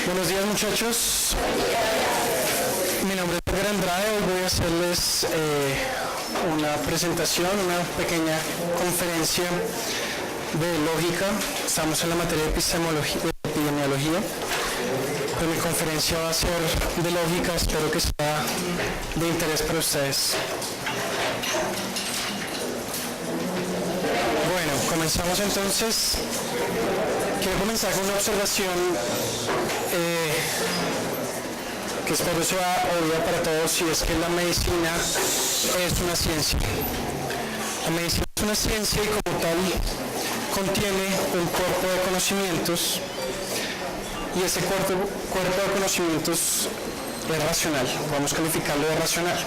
Buenos días, muchachos. Mi nombre es Edgar Andrade. Hoy voy a hacerles una presentación, una pequeña conferencia de lógica. Estamos en la materia de epidemiología. Pero mi conferencia va a ser de lógica. Espero que sea de interés para ustedes. Bueno, comenzamos entonces. Quiero comenzar con una observación que espero sea obvia para todos, y es que la medicina es una ciencia. La medicina es una ciencia y como tal contiene un cuerpo de conocimientos, y ese cuerpo de conocimientos es racional. Vamos a calificarlo de racional.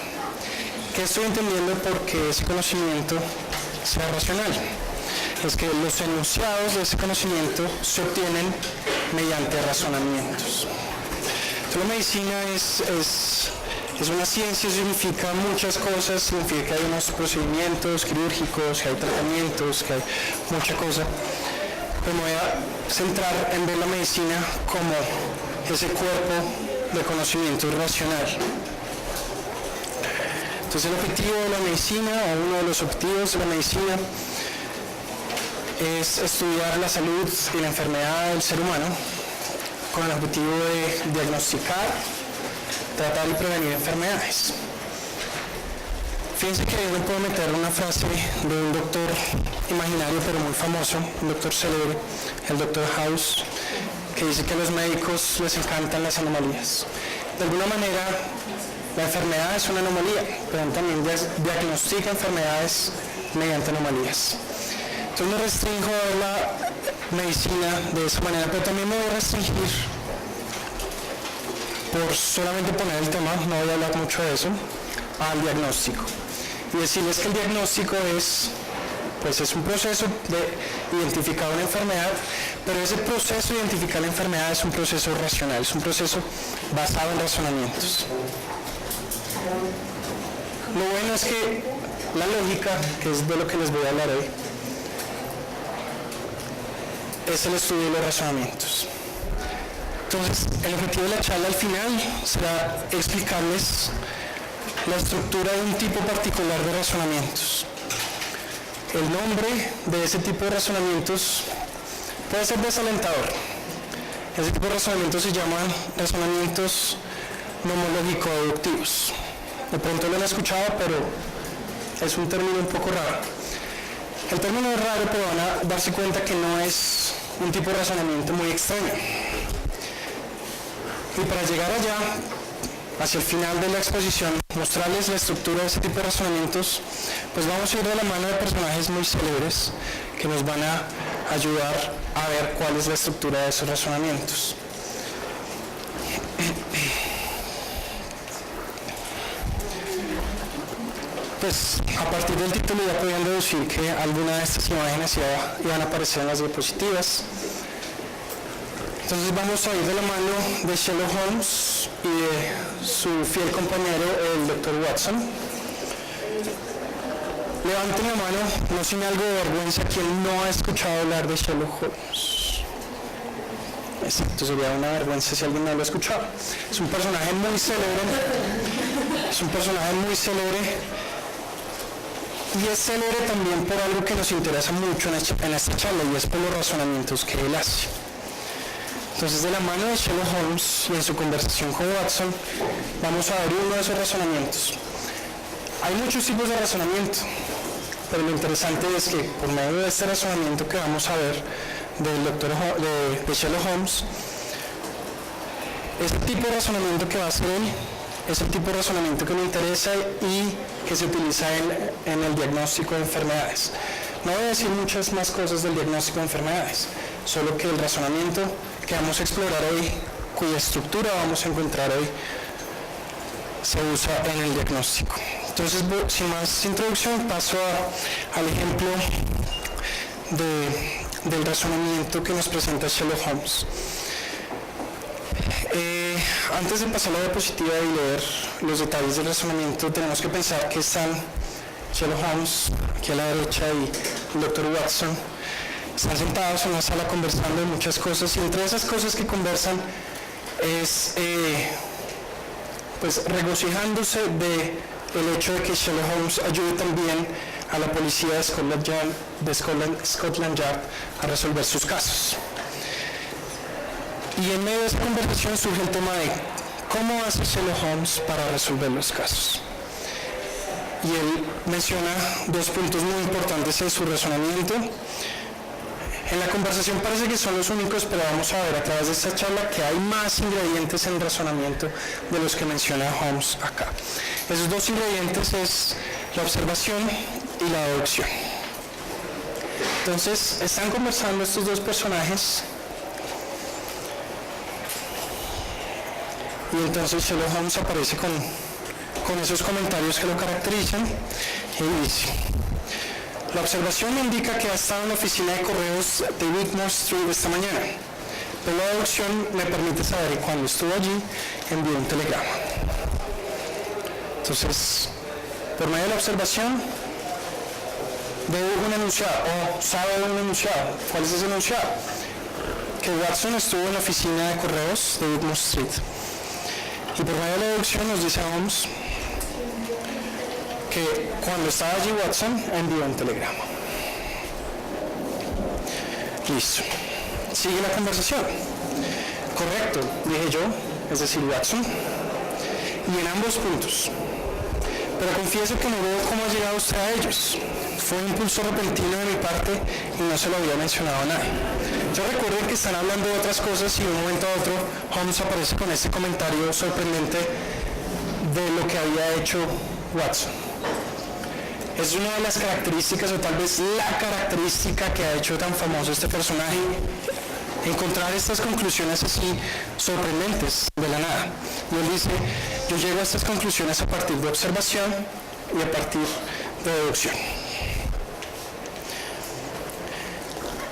¿Qué estoy entendiendo por qué ese conocimiento sea racional? Es que los enunciados de ese conocimiento se obtienen mediante razonamientos. Entonces, la medicina es una ciencia, significa muchas cosas, significa que hay unos procedimientos quirúrgicos, que hay tratamientos, que hay mucha cosa. Pero me voy a centrar en ver la medicina como ese cuerpo de conocimiento racional. Entonces, el objetivo de la medicina, o uno de los objetivos de la medicina, es estudiar la salud y la enfermedad del ser humano con el objetivo de diagnosticar, tratar y prevenir enfermedades. Fíjense que yo puedo meter una frase de un doctor imaginario pero muy famoso, un doctor célebre, el doctor House, que dice que a los médicos les encantan las anomalías. De alguna manera, la enfermedad es una anomalía, pero también diagnostica enfermedades mediante anomalías. Entonces me restringo a ver la medicina de esa manera, pero también me voy a restringir, por solamente poner el tema, no voy a hablar mucho de eso, al diagnóstico. Y decirles que el diagnóstico es un proceso de identificar una enfermedad, pero ese proceso de identificar la enfermedad es un proceso racional, es un proceso basado en razonamientos. Lo bueno es que la lógica, que es de lo que les voy a hablar hoy, es el estudio de los razonamientos. Entonces, el objetivo de la charla al final será explicarles la estructura de un tipo particular de razonamientos. El nombre de ese tipo de razonamientos puede ser desalentador. Ese tipo de razonamientos se llaman razonamientos nomológico-deductivos. De pronto lo han escuchado, pero es un término un poco raro. El término es raro, pero van a darse cuenta que no es un tipo de razonamiento muy extraño. Y para llegar allá, hacia el final de la exposición, mostrarles la estructura de ese tipo de razonamientos, pues vamos a ir de la mano de personajes muy célebres que nos van a ayudar a ver cuál es la estructura de esos razonamientos. Pues a partir del título ya podían deducir que alguna de estas imágenes iban a aparecer en las diapositivas. Entonces vamos a ir de la mano de Sherlock Holmes y de su fiel compañero, el Dr. Watson. Levanten la mano, no sin algo de vergüenza, quien no ha escuchado hablar de Sherlock Holmes. Exacto, sería una vergüenza si alguien no lo ha escuchado. Es un personaje muy célebre. Y es célebre también por algo que nos interesa mucho en esta charla, y es por los razonamientos que él hace. Entonces, de la mano de Sherlock Holmes y en su conversación con Watson, vamos a ver uno de esos razonamientos. Hay muchos tipos de razonamiento, pero lo interesante es que por medio de este razonamiento que vamos a ver de Sherlock Holmes, ese tipo de razonamiento que va a hacer él es el tipo de razonamiento que me interesa y que se utiliza en el diagnóstico de enfermedades. No voy a decir muchas más cosas del diagnóstico de enfermedades, solo que el razonamiento que vamos a explorar hoy, cuya estructura vamos a encontrar hoy, se usa en el diagnóstico. Entonces, sin más introducción, paso al ejemplo del razonamiento que nos presenta Sherlock Holmes. Antes de pasar a la diapositiva y leer los detalles del razonamiento, tenemos que pensar que están Sherlock Holmes aquí a la derecha y el Dr. Watson. Están sentados en una sala conversando de muchas cosas, y entre esas cosas que conversan es pues regocijándose de el hecho de que Sherlock Holmes ayude también a la policía de Scotland Yard a resolver sus casos. Y en medio de esa conversación surge el tema de cómo hace Sherlock Holmes para resolver los casos. Y él menciona dos puntos muy importantes en su razonamiento. En la conversación parece que son los únicos, pero vamos a ver a través de esta charla que hay más ingredientes en el razonamiento de los que menciona Holmes acá. Esos dos ingredientes es la observación y la deducción. Entonces, están conversando estos dos personajes y entonces Sherlock Holmes aparece con esos comentarios que lo caracterizan y dice: la observación indica que ha estado en la oficina de correos de Wigmore Street esta mañana, pero la deducción me permite saber que cuando estuvo allí envió un telegrama. Entonces, por medio de la observación, dedujo un enunciado, o sabe de un enunciado. ¿Cuál es ese enunciado? Que Watson estuvo en la oficina de correos de Wigmore Street. Y por medio de la deducción nos dice Holmes que cuando estaba allí Watson envió un telegrama. Listo. Sigue la conversación. Correcto, dije yo, es decir, Watson. Y en ambos puntos. Pero confieso que no veo cómo ha llegado usted a ellos. Fue un impulso repentino de mi parte y no se lo había mencionado a nadie. Yo recuerdo que están hablando de otras cosas y de un momento a otro Holmes aparece con este comentario sorprendente de lo que había hecho Watson. Es una de las características, o tal vez la característica que ha hecho tan famoso este personaje, encontrar estas conclusiones así sorprendentes de la nada. Y él dice: yo llego a estas conclusiones a partir de observación y a partir de deducción.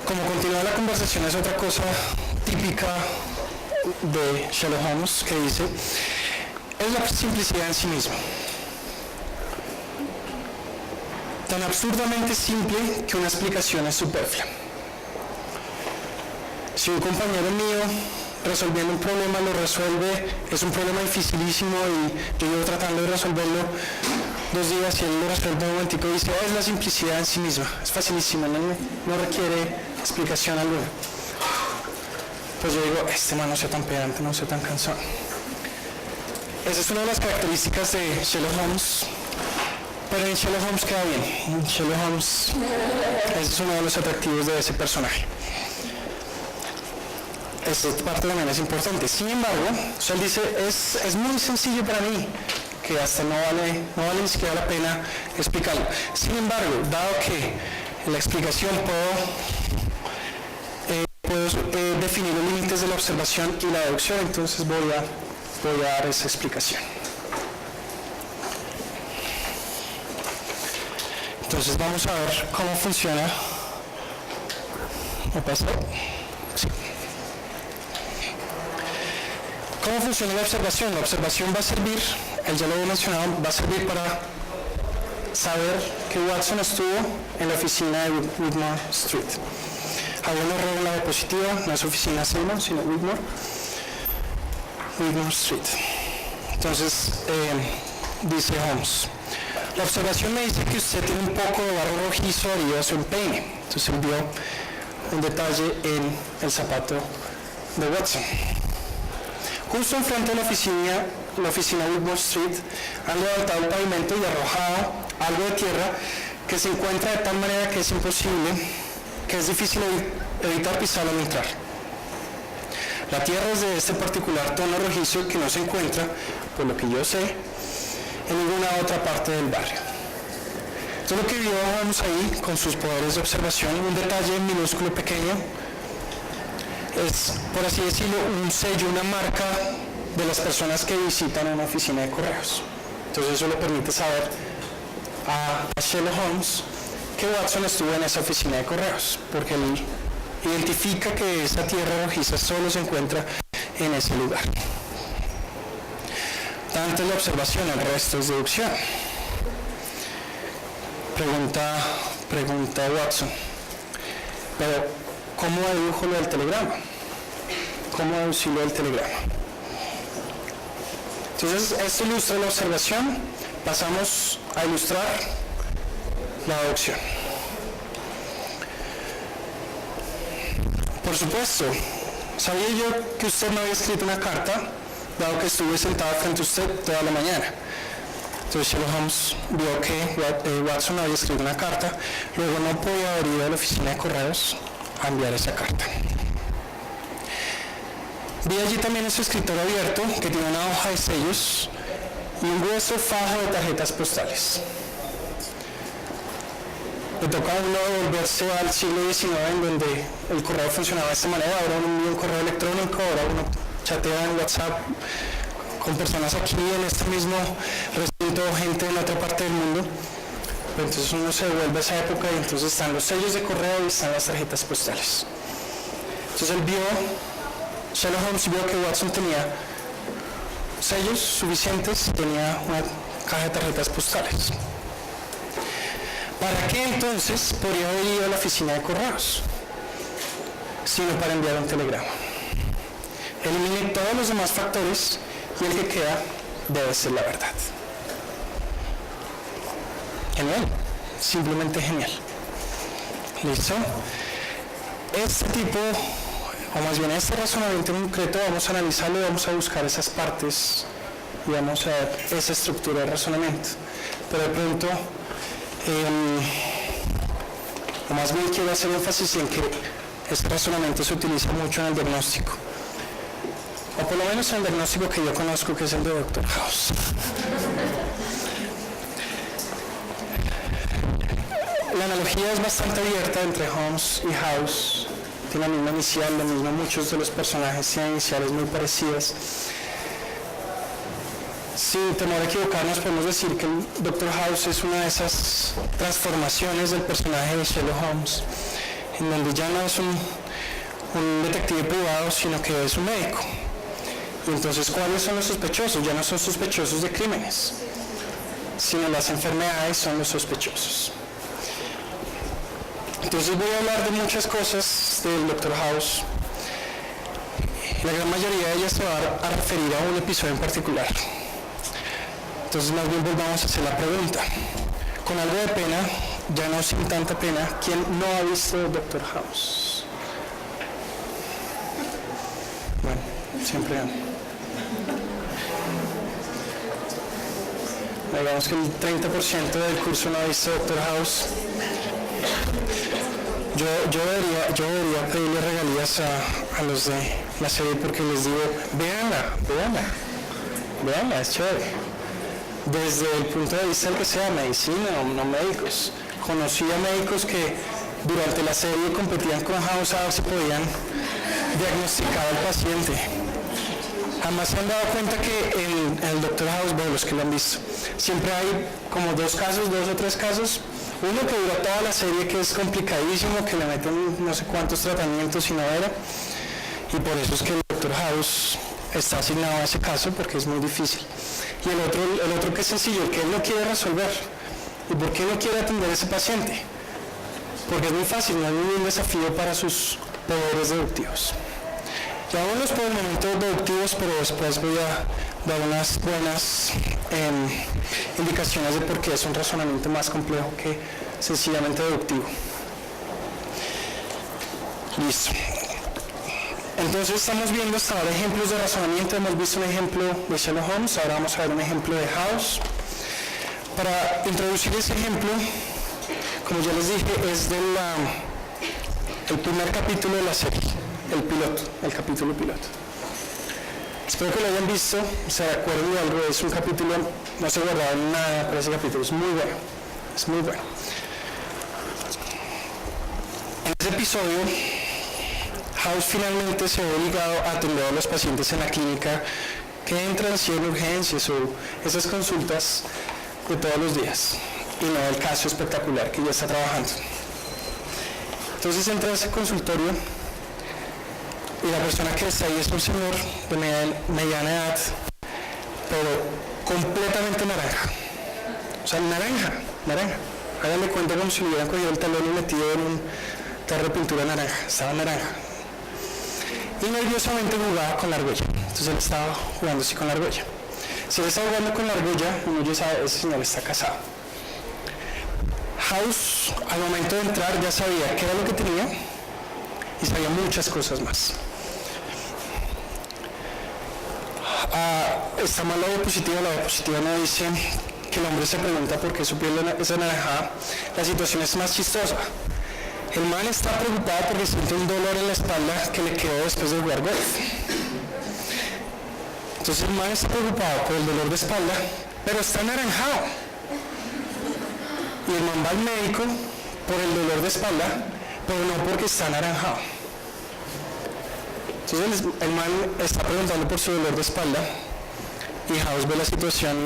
Como continúa la conversación, es otra cosa típica de Sherlock Holmes que dice: es la simplicidad en sí misma. Tan absurdamente simple que una explicación es superflua. Si un compañero mío resolviendo un problema lo resuelve, es un problema dificilísimo y yo llevo tratando de resolverlo 2 días y él lo resuelve un momentico y dice: es la simplicidad en sí misma, es facilísima, no requiere explicación alguna. Pues yo digo: este man no sea tan pedante, no sea tan cansado. Esa es una de las características de Sherlock Holmes. Pero en Sherlock Holmes queda bien. En Sherlock Holmes, ese es uno de los atractivos de ese personaje. Esta parte también es importante. Sin embargo, él dice: es muy sencillo para mí, que hasta no vale ni siquiera la pena explicarlo. Sin embargo, dado que la explicación puedo definir los límites de la observación y la deducción, entonces voy a dar esa explicación. Entonces vamos a ver cómo funciona. ¿Me pasó? Sí. ¿Cómo funciona la observación? La observación va a servir, él ya lo había mencionado, va a servir para saber que Watson estuvo en la oficina de Wigmore Street. Había un error en la diapositiva, no es oficina Seymour, sino Wigmore Street. Entonces, dice Holmes: la observación me dice que usted tiene un poco de barro rojizo adherido a su empeine. Entonces él vio un detalle en el zapato de Watson. Justo enfrente de la oficina Wigmore Street, han levantado el pavimento y arrojado algo de tierra que se encuentra de tal manera que es imposible, que es difícil evitar pisarlo al entrar. La tierra es de este particular tono rojizo que no se encuentra, por lo que yo sé, en ninguna otra parte del barrio. Entonces lo que vio Holmes ahí, con sus poderes de observación, un detalle minúsculo pequeño, es, por así decirlo, un sello, una marca de las personas que visitan una oficina de correos. Entonces eso le permite saber a Sherlock Holmes que Watson estuvo en esa oficina de correos, porque él identifica que esa tierra rojiza solo se encuentra en ese lugar. Tanto es la observación, el resto es deducción. Pregunta Watson: pero ¿cómo dedujo lo del telegrama? ¿Cómo deducirlo del telegrama? Entonces, esto ilustra la observación. Pasamos a ilustrar la deducción. Por supuesto, sabía yo que usted no había escrito una carta, dado que estuve sentado frente a usted toda la mañana. Entonces Sherlock Holmes vio que Watson había escrito una carta, luego no podía haber ido a la oficina de correos a enviar esa carta. Vi allí también su escritorio abierto, que tiene una hoja de sellos y un grueso fajo de tarjetas postales. Le toca a uno volverse al siglo XIX, en donde el correo funcionaba de esta manera. Ahora uno envía un correo electrónico, ahora uno chatea en WhatsApp con personas aquí en este mismo recinto, gente en otra parte del mundo. Entonces uno se devuelve a esa época y entonces están los sellos de correo y están las tarjetas postales. Entonces Sherlock Holmes vio que Watson tenía sellos suficientes, tenía una caja de tarjetas postales. ¿Para qué entonces podría haber ido a la oficina de correos? Sino para enviar un telegrama. Elimine todos los demás factores y el que queda debe ser la verdad. Genial, simplemente genial. ¿Listo? Este tipo, o más bien este razonamiento en concreto, vamos a analizarlo y vamos a buscar esas partes y vamos a ver esa estructura de razonamiento. Pero de pronto, o más bien quiero hacer énfasis en que este razonamiento se utiliza mucho en el diagnóstico, o por lo menos en el diagnóstico que yo conozco, que es el de Dr. House. La analogía es bastante abierta entre Holmes y House. Tiene la misma inicial, lo mismo, muchos de los personajes tienen iniciales muy parecidas. Sin temor a equivocarnos, podemos decir que el Dr. House es una de esas transformaciones del personaje de Sherlock Holmes, en donde ya no es un detective privado, sino que es un médico. Y entonces, ¿cuáles son los sospechosos? Ya no son sospechosos de crímenes, sino las enfermedades son los sospechosos. Entonces voy a hablar de muchas cosas del Dr. House. La gran mayoría de ellas se va a referir a un episodio en particular. Entonces más bien volvamos a hacer la pregunta. Con algo de pena, ya no sin tanta pena, ¿quién no ha visto Dr. House? Bueno, siempre han. Digamos que el 30% del curso no ha visto Dr. House. Yo debería pedirle regalías a los de la serie, porque les digo, véanla, es chévere. Desde el punto de vista del que sea medicina o no médicos. Conocí a médicos que durante la serie competían con House a ver si podían diagnosticar al paciente. Además se han dado cuenta que en el Dr. House, bueno, los que lo han visto, siempre hay como dos o tres casos. Uno que dura toda la serie, que es complicadísimo, que le meten no sé cuántos tratamientos y no era. Y por eso es que el Dr. House está asignado a ese caso, porque es muy difícil. Y el otro que es sencillo, el que él no quiere resolver. ¿Y por qué no quiere atender a ese paciente? Porque es muy fácil, no hay ningún desafío para sus poderes deductivos. Ya vamos por el momento deductivos, pero después voy a dar unas buenas indicaciones de por qué es un razonamiento más complejo que sencillamente deductivo. Listo. Entonces estamos viendo hasta ahora ejemplos de razonamiento. Hemos visto un ejemplo de Sherlock Holmes, ahora vamos a ver un ejemplo de House. Para introducir ese ejemplo, como ya les dije, es el primer capítulo de la serie, el capítulo piloto. Espero que lo hayan visto, se acuerden de algo, es un capítulo, no se guardaba nada para ese capítulo, es muy bueno, es muy bueno. En ese episodio, House finalmente se ve obligado a atender a los pacientes en la clínica que entran si en urgencias o esas consultas de todos los días, y no el caso espectacular que ya está trabajando. Entonces entra a ese consultorio y la persona que está ahí es un señor de mediana edad, pero completamente naranja. O sea, naranja. Háganme cuenta como si le hubieran cogido el talón y metido en un tarro de pintura naranja. Estaba naranja. Y nerviosamente jugaba con la argolla. Entonces él estaba jugando así con la argolla. Si él está jugando con la argolla, uno ya sabe, ese señor está casado. House, al momento de entrar, ya sabía qué era lo que tenía y sabía muchas cosas más. Está mal la diapositiva no dice que el hombre se pregunta por qué su piel es anaranjada. La situación es más chistosa. El man está preocupado porque siente un dolor en la espalda que le quedó después de jugar golf. Entonces el man está preocupado por el dolor de espalda, pero está anaranjado. Y el man va al médico por el dolor de espalda, pero no porque está anaranjado. Entonces el man está preguntando por su dolor de espalda y House ve la situación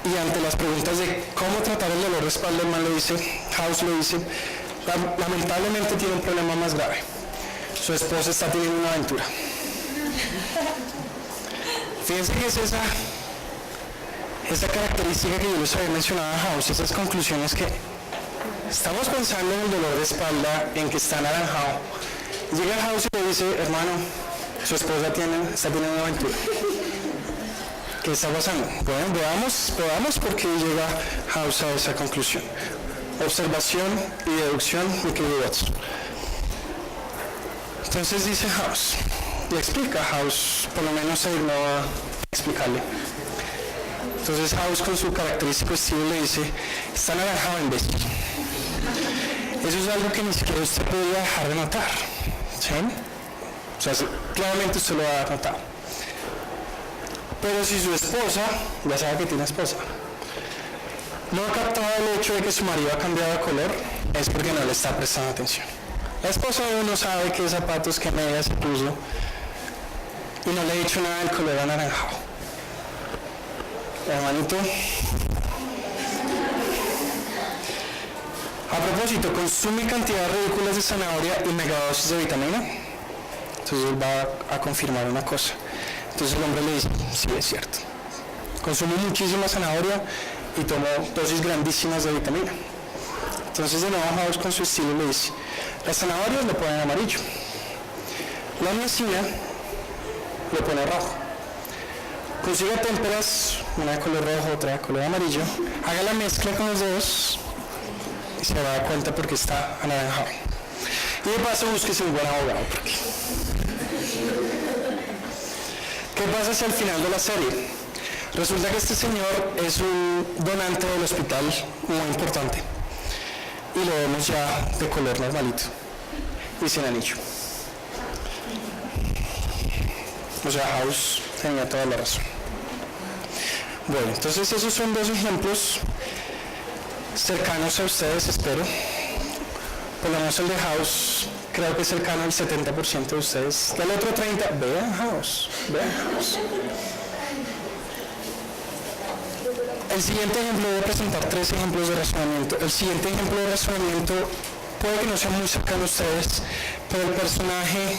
y ante las preguntas de cómo tratar el dolor de espalda, el man House le dice, lamentablemente tiene un problema más grave. Su esposa está teniendo una aventura. Fíjense que es esa característica que yo les había mencionado a House, esas conclusiones que estamos pensando en el dolor de espalda, en que está anaranjado. Llega House y le dice, hermano, su esposa está teniendo una aventura. ¿Qué está pasando? Bueno, veamos por qué llega House a esa conclusión. Observación y deducción, mi querido Watson. Entonces dice House, le explica House, por lo menos se dignó a explicarle. Entonces House con su característico estilo le dice, está anaranjado imbécil. Eso es algo que ni siquiera usted podría dejar de notar. ¿Sí? O sea, claramente usted lo va a notar. Pero si su esposa, ya sabe que tiene esposa, no ha captado el hecho de que su marido ha cambiado de color, es porque no le está prestando atención. La esposa de uno sabe qué zapatos, qué medias se puso y no le ha dicho nada del color anaranjado. Hermanito. A propósito, consume cantidades ridículas de zanahoria y megadosis de vitamina. Entonces él va a confirmar una cosa. Entonces el hombre le dice, sí, es cierto. Consumo muchísima zanahoria y tomo dosis grandísimas de vitamina. Entonces de nuevo House con su estilo le dice, las zanahorias lo ponen amarillo, la niacina lo pone rojo. Consiga témperas, una de color rojo, otra de color amarillo, haga la mezcla con los dedos y se va a dar cuenta porque está anaranjado. Y de paso búsquese un buen abogado. ¿Qué pasa hacia el final de la serie? Resulta que este señor es un donante del hospital muy importante y lo vemos ya de color normalito y sin anillo. O sea, House tenía toda la razón. Bueno, entonces esos son dos ejemplos cercanos a ustedes, espero. Por lo menos el de House creo que es cercano al 70% de ustedes. Del otro 30%, vean House. El siguiente ejemplo, voy a presentar 3 ejemplos de razonamiento. El siguiente ejemplo de razonamiento puede que no sea muy cercano a ustedes, pero el personaje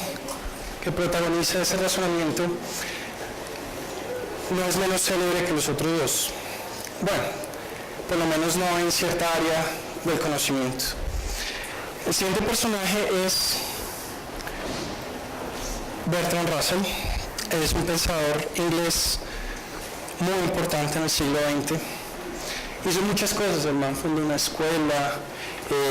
que protagoniza ese razonamiento no es menos célebre que los otros dos. Bueno, por lo menos no en cierta área del conocimiento. El siguiente personaje es Bertrand Russell. Es un pensador inglés muy importante en el siglo XX. Hizo muchas cosas, el man fundó una escuela,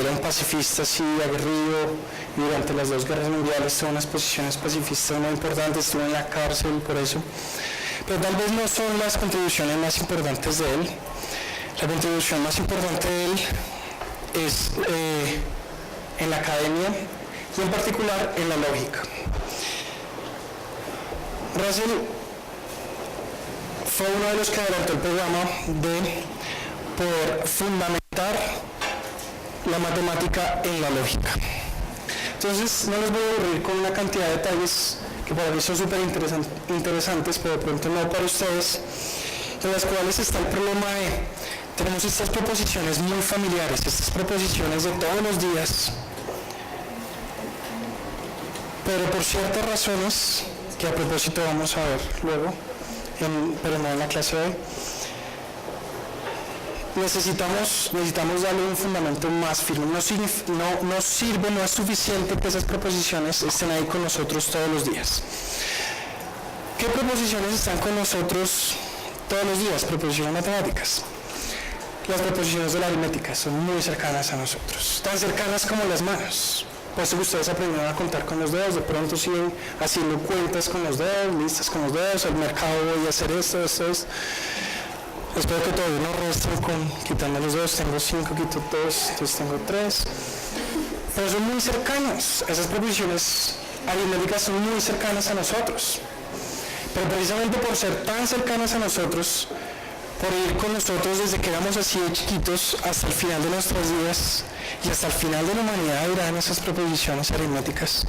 era un pacifista así aguerrido, y durante las 2 guerras mundiales tuvo unas posiciones pacifistas muy importantes, estuvo en la cárcel por eso. Pero tal vez no son las contribuciones más importantes de él. La contribución más importante de él es en la academia y en particular en la lógica. Russell fue uno de los que adelantó el programa de poder fundamentar la matemática en la lógica. Entonces no les voy a aburrir con una cantidad de detalles que para mí son súper interesantes, pero de pronto no para ustedes, en las cuales está el problema de, tenemos estas proposiciones muy familiares, estas proposiciones de todos los días, pero por ciertas razones, que a propósito vamos a ver luego, pero no en la clase de hoy, necesitamos darle un fundamento más firme. No sirve, no es suficiente que esas proposiciones estén ahí con nosotros todos los días. ¿Qué proposiciones están con nosotros todos los días? Proposiciones matemáticas. Las proposiciones de la aritmética son muy cercanas a nosotros, tan cercanas como las manos. Puesto que ustedes aprendieron a contar con los dedos, de pronto siguen haciendo cuentas con los dedos, listas con los dedos, al mercado voy a hacer esto. Espero que todavía no resten quitando los dedos, tengo 5, quito 2, entonces tengo 3. Pero son muy cercanos, esas proposiciones aritméticas son muy cercanas a nosotros. Pero precisamente por ser tan cercanas a nosotros, por ir con nosotros desde que éramos así de chiquitos hasta el final de nuestros días y hasta el final de la humanidad irán esas proposiciones aritméticas,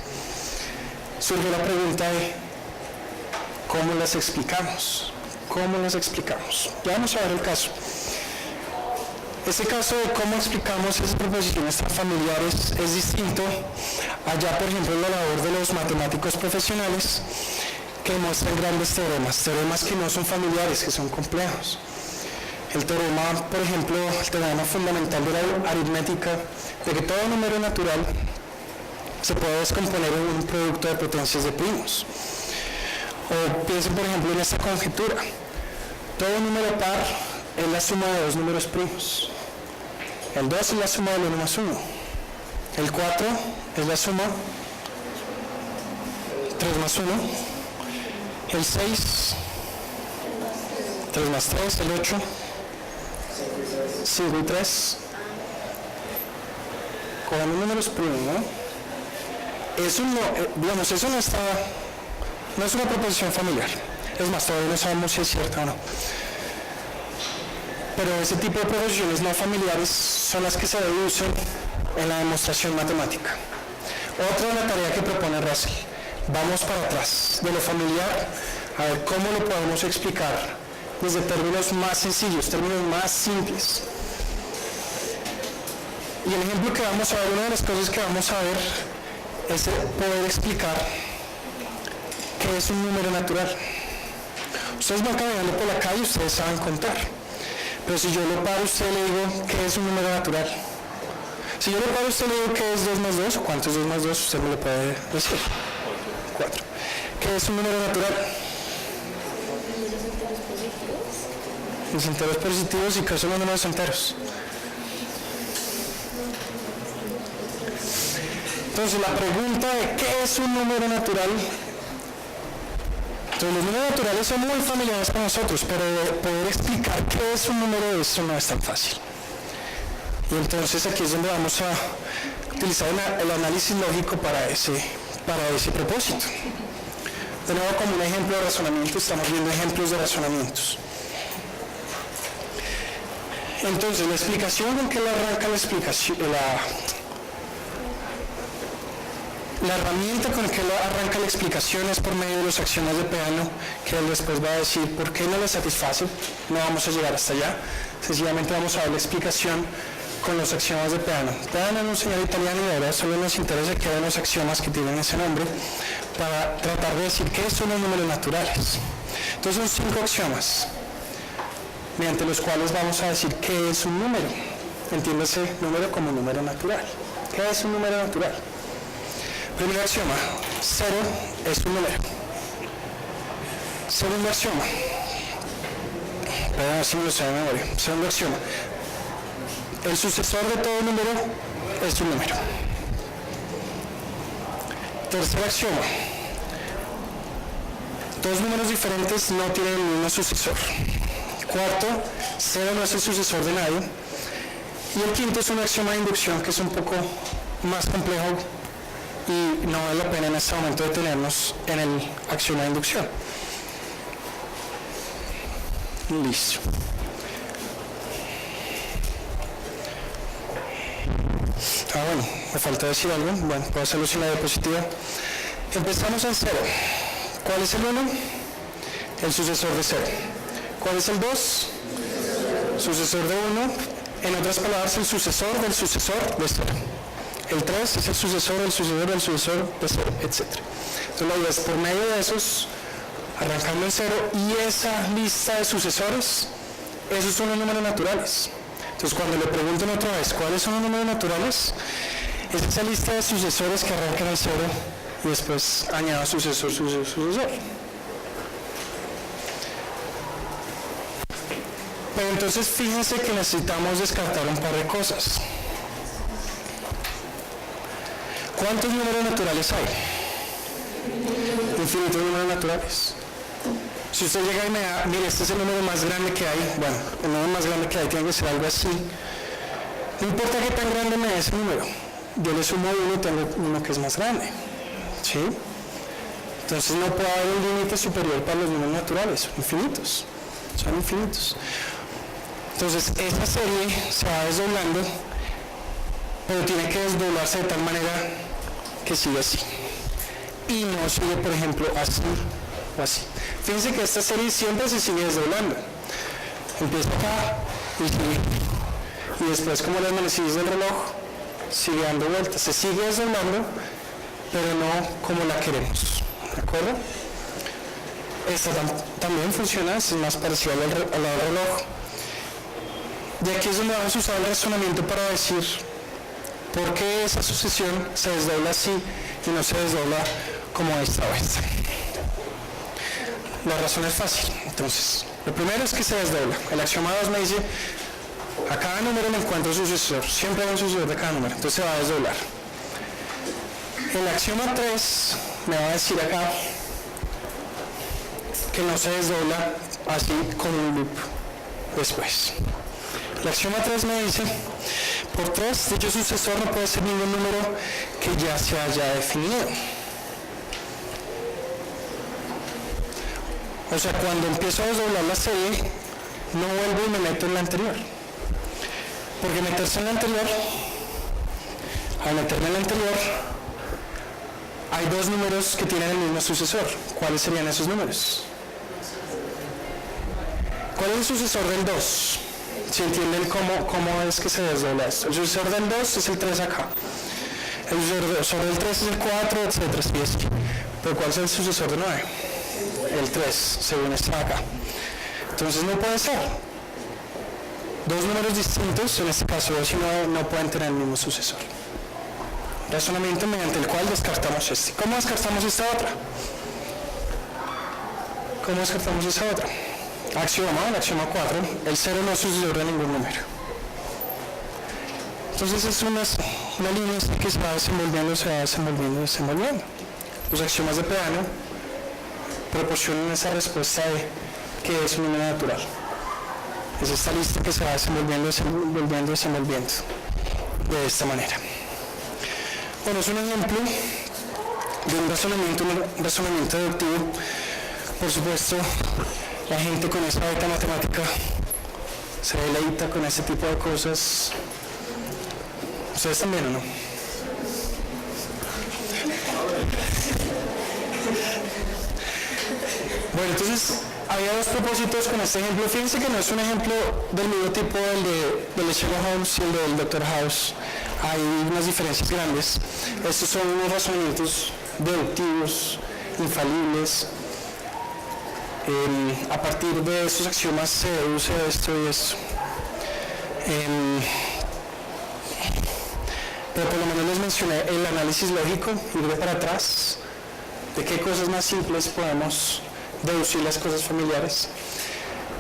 surge la pregunta de ¿cómo las explicamos? ¿Cómo las explicamos? Ya vamos a ver el caso. Este caso de cómo explicamos esas proposiciones tan familiares es distinto allá, por ejemplo, en la labor de los matemáticos profesionales que muestran grandes teoremas que no son familiares, que son complejos. El teorema, por ejemplo, el teorema fundamental de la aritmética, de que todo número natural se puede descomponer en un producto de potencias de primos. O piensen, por ejemplo, en esta conjetura. Todo número par es la suma de dos números primos. El 2 es la suma del 1 más 1. El 4 es la suma 3 más 1. El 6, 3 más 3, el 8, 5 y 3. Con números primos, ¿no? Eso no, digamos, eso no es una proposición familiar. Es más, todavía no sabemos si es cierta o no. Pero ese tipo de proposiciones no familiares son las que se deducen en la demostración matemática. Otra es la tarea que propone Russell. Vamos para atrás de lo familiar a ver cómo lo podemos explicar desde términos más sencillos, términos más simples. Y el ejemplo que vamos a ver, una de las cosas que vamos a ver es poder explicar qué es un número natural. Ustedes van caminando por la calle y ustedes saben contar. Pero si yo lo paro a usted le digo qué es un número natural. Si yo lo paro a usted le digo qué es 2 más 2, o cuánto es 2 más 2, usted me lo puede decir. 4. ¿Qué es un número natural? Los enteros positivos y qué son los números enteros. Entonces la pregunta de qué es un número natural. Entonces los números naturales son muy familiares para nosotros, pero poder explicar qué es un número de eso no es tan fácil. Y entonces aquí es donde vamos a utilizar el análisis lógico para ese propósito. De nuevo, como un ejemplo de razonamiento, estamos viendo ejemplos de razonamientos. Entonces, la explicación con que le arranca la herramienta con que arranca la explicación es por medio de los axiomas de Peano, que él después va a decir por qué no le satisface. No vamos a llegar hasta allá, sencillamente vamos a ver la explicación con los axiomas de Peano. Peano es un señor italiano y ahora solo nos interesa que vean los axiomas que tienen ese nombre para tratar de decir qué son los números naturales. Entonces son 5 axiomas, mediante los cuales vamos a decir qué es un número. Entiéndase número como número natural. ¿Qué es un número natural? Primer axioma, 0 es un número. Segundo axioma, perdón, así me lo sé de memoria. Segundo axioma, el sucesor de todo número es un número. Tercer axioma, dos números diferentes no tienen el mismo sucesor. Cuarto, 0 no es el sucesor de nadie. Y el quinto es un axioma de inducción que es un poco más complejo y no vale la pena en este momento detenernos en el axioma de inducción. Listo. Bueno, me falta decir algo. Bueno, puedo hacerlo sin la diapositiva. Empezamos en 0. ¿Cuál es el 1? El sucesor de 0. ¿Cuál es el 2? Sucesor de 1. En otras palabras, el sucesor del sucesor de 0. El 3 es el sucesor del sucesor del sucesor de 0, etc. Entonces la idea es por medio de esos, arrancando en 0, y esa lista de sucesores, esos son los números naturales. Entonces cuando le pregunten otra vez cuáles son los números naturales, es esa lista de sucesores que arrancan en 0 y después añado sucesor, sucesor, sucesor. Pero entonces fíjense que necesitamos descartar un par de cosas. ¿Cuántos números naturales hay? Infinitos números naturales. Si usted llega y me da, mire, este es el número más grande que hay, bueno, el número más grande que hay tiene que ser algo así. No importa qué tan grande me dé ese número, yo le sumo uno y tengo uno que es más grande. ¿Sí? Entonces no puede haber un límite superior para los números naturales, infinitos, son infinitos. Entonces esta serie se va desdoblando, pero tiene que desdoblarse de tal manera que sigue así. Y no sigue, por ejemplo, así o así. Fíjense que esta serie siempre se sigue desdoblando. Empieza acá y sigue. Y después, como las manecillas del reloj, sigue dando vueltas. Se sigue desdoblando, pero no como la queremos. ¿De acuerdo? Esta también funciona, es más parecida a la del reloj. Y aquí es donde vamos a usar el razonamiento para decir por qué esa sucesión se desdobla así y no se desdobla como esta o esta. La razón es fácil. Entonces, lo primero es que se desdobla. El axioma 2 me dice, a cada número me encuentro sucesor. Siempre hay un sucesor de cada número. Entonces se va a desdoblar. El axioma 3 me va a decir acá que no se desdobla así con un loop después. El axioma 3 me dice, por 3, dicho sucesor no puede ser ningún número que ya se haya definido. O sea, cuando empiezo a desdoblar la serie, no vuelvo y me meto en la anterior. Porque meterse en la anterior, al meterme en la anterior, hay dos números que tienen el mismo sucesor. ¿Cuáles serían esos números? ¿Cuál es el sucesor del 2? Si entienden cómo es que se desdobla esto. El sucesor del 2 es el 3 acá. El sucesor del 3 es el 4, etc. Pero ¿cuál es el sucesor del 9? El 3, según está acá. Entonces no puede ser. Dos números distintos, en este caso 2 y 9, no pueden tener el mismo sucesor. Razonamiento mediante el cual descartamos este. ¿Cómo descartamos esta otra? ¿Cómo descartamos esta otra? Axioma, el axioma 4, el 0 no es sucesor de ningún número. Entonces es una línea que se va desenvolviendo, desenvolviendo. Los axiomas de Peano proporcionan esa respuesta de que es un número natural. Es esta lista que se va desenvolviendo de esta manera. Bueno, es un ejemplo de un razonamiento deductivo. Por supuesto, la gente con esa beta matemática se deleita con ese tipo de cosas. ¿Ustedes también o no? Bueno, entonces había dos propósitos con este ejemplo. Fíjense que no es un ejemplo del mismo tipo del de Sherlock Holmes y el del Dr. House. Hay unas diferencias grandes. Estos son unos razonamientos deductivos, infalibles. A partir de estos axiomas se deduce esto y esto. Pero por lo menos les mencioné el análisis lógico, ir de para atrás, de qué cosas más simples podemos deducir las cosas familiares.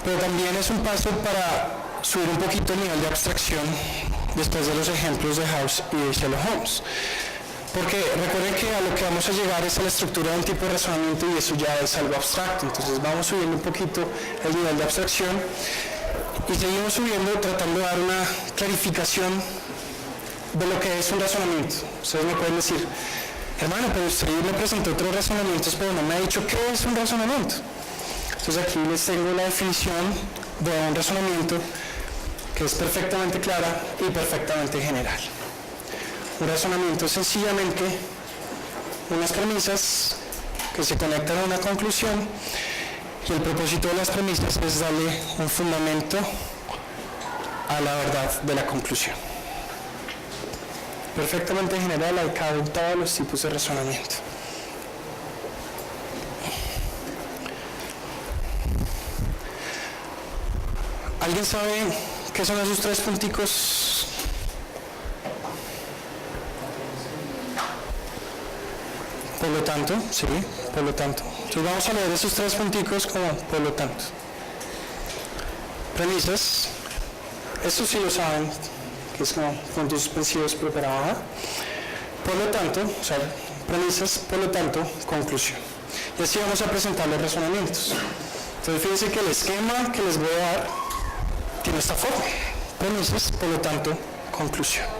Pero también es un paso para subir un poquito el nivel de abstracción después de los ejemplos de House y de Sherlock Holmes. Porque recuerden que a lo que vamos a llegar es a la estructura de un tipo de razonamiento y eso ya es algo abstracto. Entonces vamos subiendo un poquito el nivel de abstracción y seguimos subiendo tratando de dar una clarificación de lo que es un razonamiento. Ustedes me pueden decir, hermano, pero usted me presentó otros razonamientos, pero no me ha dicho qué es un razonamiento. Entonces aquí les tengo la definición de un razonamiento que es perfectamente clara y perfectamente general. Un razonamiento es sencillamente unas premisas que se conectan a una conclusión y el propósito de las premisas es darle un fundamento a la verdad de la conclusión. Perfectamente general, hay cabe en todos los tipos de razonamiento. ¿Alguien sabe qué son esos tres punticos? Por lo tanto, sí, por lo tanto. Entonces vamos a leer esos tres punticos como por lo tanto. premisas, esto sí lo saben, que es como puntos suspensivos preparados, por lo tanto, o sea, premisas, por lo tanto, conclusión. Y así vamos a presentar los razonamientos. Entonces fíjense que el esquema que les voy a dar tiene esta forma: premisas, por lo tanto, conclusión.